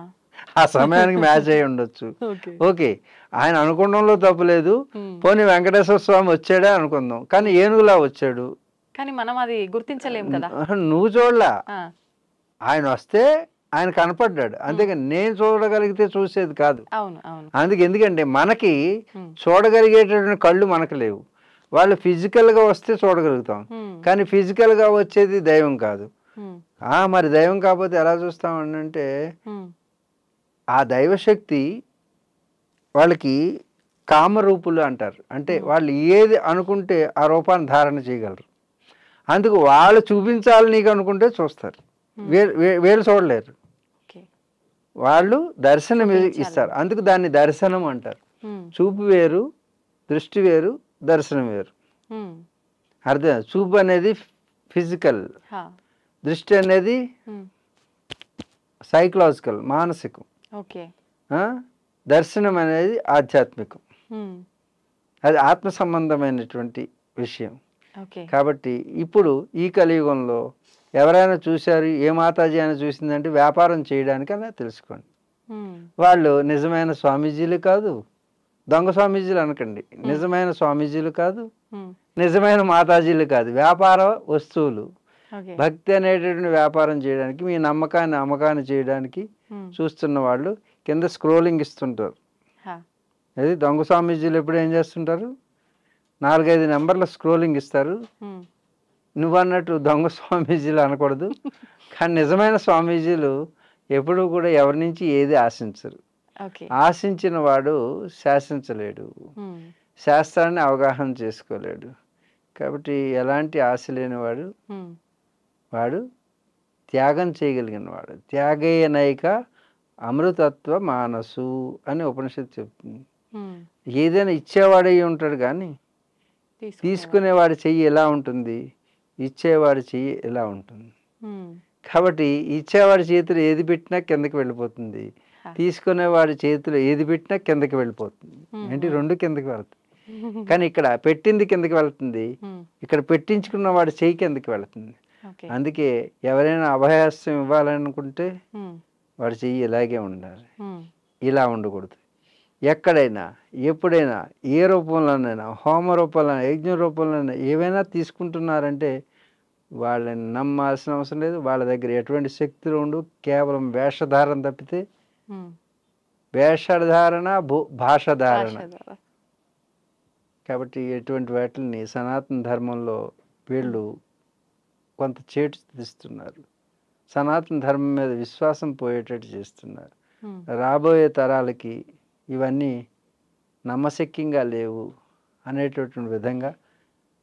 ఆ సమయానికి మ్యాచ్ అయి ఉండొచ్చు. ఓకే. ఓకే, ఆయన అనుకోవడంలో తప్పు లేదు. హ్మ్. పోనీ వెంకటేశ్వర స్వామి వచ్చాడే అనుకుందాం, కానీ ఏనుగులా వచ్చాడు. కానీ మనం అది గుర్తించలేం కదా! నువ్వు చూడలా, ఆ! ఆయన వస్తే ఆయన కనపడ్డాడు. అంతేగాని నేను చూడగలిగితే చూసేది కాదు. అవును. అవును. ఎందుకంటే మనకి హ్మ్. చూడగలిగేటటువంటి కళ్ళు మనకు లేవు. వాళ్ళు ఫిజికల్గా వస్తే చూడగలుగుతాం, హ్మ్. కానీ ఫిజికల్గా వచ్చేది దైవం కాదు. హ్మ్. మరి దైవం కాకపోతే ఎలా చూస్తామని అంటే హ్మ్. ఆ దైవశక్తి వాళ్ళకి కామరూపులు అంటారు. అంటే వాళ్ళు ఏది అనుకుంటే ఆ రూపాన్ని ధారణ చేయగలరు. అందుకు వాళ్ళు చూపించాలి నీకు అనుకుంటే చూస్తారు. వీళ్ళు చూడలేరు. ఓకే. వాళ్ళు దర్శనం చూపించాలి. ఇస్తారు. అందుకు దాన్ని దర్శనం అంటారు. హ్మ్. చూపు వేరు, దృష్టి వేరు, దర్శనం వేరు. హ్మ్. అర్థం? చూపు అనేది ఫిజికల్, హా! దృష్టి అనేది హ్మ్. సైకలాజికల్, మానసికం. ఓకే. దర్శనం అనేది ఆధ్యాత్మికం. హ్మ్. అది ఆత్మ సంబంధమైనటువంటి విషయం. ఓకే. కాబట్టి ఇప్పుడు ఈ కలియుగంలో ఎవరైనా చూశారు, ఏ మాతాజీ అని చూసిందంటే వ్యాపారం చేయడానికి అలా తెలుసుకోండి. హ్మ్. వాళ్ళు నిజమైన స్వామీజీలు కాదు, దొంగ స్వామీజీలు అనకండి. నిజమైన స్వామీజీలు కాదు, హ్మ్. నిజమైన మాతాజీలు కాదు, వ్యాపార వస్తువులు. ఓకే. భక్తి అనేటటువంటి వ్యాపారం చేయడానికి, మీ నమ్మకాన్ని అమ్మకాన్ని చేయడానికి హ్మ్. చూస్తున్న వాళ్ళు కింద స్క్రోలింగ్ ఇస్తుంటారు. హా! అది దొంగ స్వామీజీలు ఎప్పుడు ఏం చేస్తుంటారు, 4-5 నెంబర్ల స్క్రోలింగ్ ఇస్తారు. హ్మ్. నువ్వన్నట్టు దొంగ స్వామీజీలు అనకూడదు, కానీ నిజమైన స్వామీజీలు ఎప్పుడూ కూడా ఎవరి నుంచి ఏది ఆశించరు. ఓకే. ఆశించిన వాడు శాసించలేడు, హ్మ్. శాస్త్రాన్ని అవగాహన చేసుకోలేడు. కాబట్టి ఎలాంటి ఆశ లేనివాడు హ్మ్. వాడు త్యాగం చేయగలిగిన వాడు. త్యాగేయ నైక అమృతత్వ మానసు అని ఉపనిషత్తు చెప్తుంది. హ్మ్. ఏదైనా ఇచ్చేవాడై ఉంటాడు కానీ తీసుకునేవాడి చెయ్యి ఎలా ఉంటుంది, ఇచ్చేవాడి చెయ్యి ఎలా ఉంటుంది. హ్మ్. కాబట్టి ఇచ్చేవాడి చేతిలో ఏది పెట్టినా కిందకి వెళ్ళిపోతుంది, హా! తీసుకునేవాడి చేతిలో ఏది పెట్టినా కిందకి వెళ్ళిపోతుంది. ఏంటి, రెండు కిందకి వెళ్తాయి. కానీ ఇక్కడ పెట్టింది కిందకి వెళ్తుంది, హ్మ్. ఇక్కడ పెట్టించుకున్న వాడి చెయ్యి కిందకి వెళ్తుంది. ఓకే. అందుకే ఎవరైనా అభయహస్తం ఇవ్వాలనుకుంటే హ్మ్. వాడి చెయ్యి ఇలాగే ఉండాలి, హ్మ్. ఇలా ఉండకూడదు. ఎక్కడైనా ఎప్పుడైనా ఏ రూపంలోనైనా, హోమ రూపంలోనైనా, యజ్ఞ రూపంలోనైనా ఏవైనా తీసుకుంటున్నారంటే వాళ్ళని నమ్మాల్సిన అవసరం లేదు. వాళ్ళ దగ్గర ఎటువంటి శక్తులు ఉండవు, కేవలం వేషధారణ తప్పితే. హ్మ్. వేషధారణ భాషధారణ. భాష. కాబట్టి ఎటువంటి వాటిని సనాతన ధర్మంలో వీళ్ళు కొంత చేటు తీస్తున్నారు. సనాతన ధర్మం మీద విశ్వాసం పోయేటట్టు చేస్తున్నారు. హ్మ్. రాబోయే తరాలకి ఇవన్నీ నమ్మశక్యంగా లేవు అనేటటువంటి విధంగా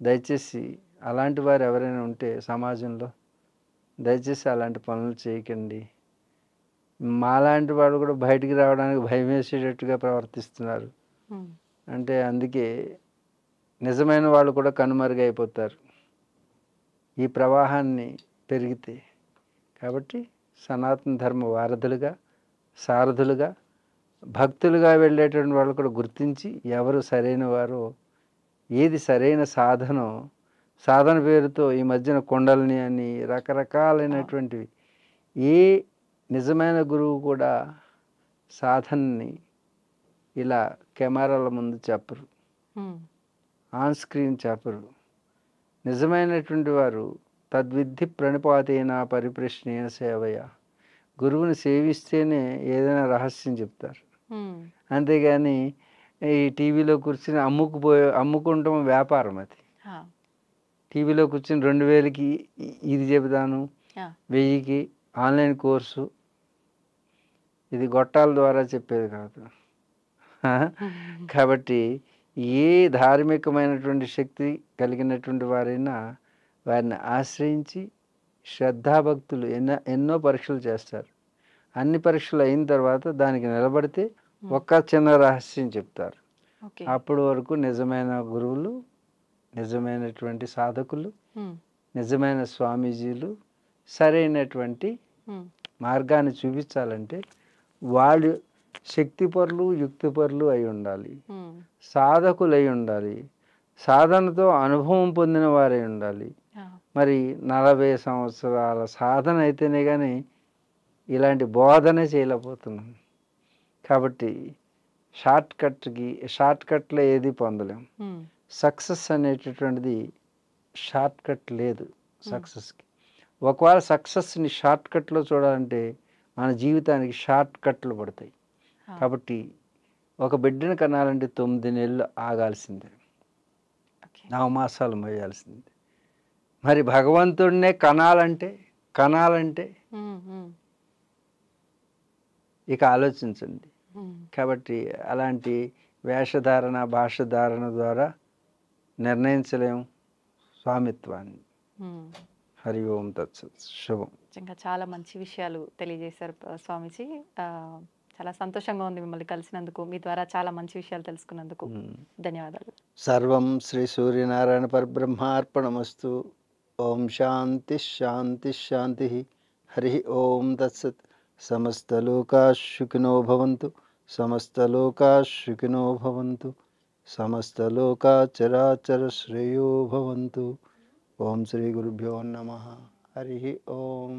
దయచేసి అలాంటి వారు ఎవరైనా ఉంటే సమాజంలో దయచేసి అలాంటి పనులు చేయకండి. మాలాంటి వాడు కూడా బయటికి రావడానికి భయం వేసేటట్టుగా ప్రవర్తిస్తున్నారు. హ్మ్. అంటే అందుకే నిజమైన వాళ్ళు కూడా కనుమరుగైపోతారు ఈ ప్రవాహాన్ని పెరిగితే. కాబట్టి సనాతన ధర్మ వారధులుగా, సారథులుగా, భక్తులుగా వెళ్ళేటువంటి వాళ్ళు కూడా గుర్తించి ఎవరు సరైన వారో, ఏది సరైన సాధనో, సాధన పేరుతో ఈ మధ్యన కొండల్ని అని రకరకాలైనటువంటివి, ఏ నిజమైన గురువు కూడా సాధనని ఇలా కెమెరాల ముందు చెప్పరు. హ్మ్. ఆన్ స్క్రీన్ చెప్పరు. నిజమైనటువంటి వారు తద్విద్ధి ప్రణిపాతేన పరిప్రశ్నయ సేవయ. గురువుని సేవిస్తేనే ఏదైనా రహస్యం చెప్తారు. అంతేగాని ఈ టీవీలో కూర్చుని అమ్ముకుంటాం వ్యాపారం అది. టీవీలో కూర్చుని 2000కి ఇది చెబుతాను, 1000కి ఆన్లైన్ కోర్సు, ఇది గొట్టాల ద్వారా చెప్పేది కాదు. కాబట్టి ఏ ధార్మికమైనటువంటి శక్తి కలిగినటువంటి వారైనా వారిని ఆశ్రయించి శ్రద్ధాభక్తులు ఎన్నో పరీక్షలు చేస్తారు. అన్ని పరీక్షలు అయిన తర్వాత దానికి నిలబడితే ఒక్క చిన్న రహస్యం చెప్తారు. అప్పటి వరకు నిజమైన గురువులు, నిజమైనటువంటి సాధకులు, నిజమైన స్వామీజీలు సరైనటువంటి మార్గాన్ని చూపించాలంటే వాళ్ళు శక్తిపరులు, యుక్తిపరులు అయి ఉండాలి, సాధకులు అయి ఉండాలి, సాధనతో అనుభవం పొందిన వారై ఉండాలి. మరి 40 సంవత్సరాల సాధన అయితేనే కానీ ఇలాంటి బోధనే చేయలేకపోతున్నాం. కాబట్టి షార్ట్ కట్లో ఏది పొందలేం. సక్సెస్ అనేటటువంటిది షార్ట్ కట్ లేదు సక్సెస్కి. ఒకవేళ సక్సెస్ని షార్ట్ కట్లో చూడాలంటే మన జీవితానికి షార్ట్ కట్లు పడతాయి. కాబట్టి ఒక బిడ్డను కనాలంటే 9 నెలలు ఆగాల్సిందే, 9 మాసాలు మోయాల్సిందే. మరి భగవంతుడినే కనాలంటే ఇక ఆలోచించండి. కాబట్టి అలాంటి వేషధారణ, భాషధారణ ద్వారా నిర్ణయించలేము స్వామిత్వాన్ని. హరి ఓం తత్సత్. శుభం. ఇంకా చాలా మంచి విషయాలు తెలియజేశారు స్వామీజీ. చాలా సంతోషంగా ఉంది మిమ్మల్ని కలిసినందుకు, మీ ద్వారా చాలా మంచి విషయాలు తెలుసుకున్నందుకు. ధన్యవాదాలు. సర్వం శ్రీ సూర్యనారాయణ పరబ్రహ్మార్పణమస్తు. ఓం శాంతి శాంతి శాంతి. హరి ఓం తత్సత్. సమస్తలోకా సుఖినో భవంతు, సమస్తలోకా సుఖినో భవంతు, సమస్తలోకా చరాచర శ్రేయో భవంతు. ఓం శ్రీ గురుభ్యో నమః. హరి ఓం.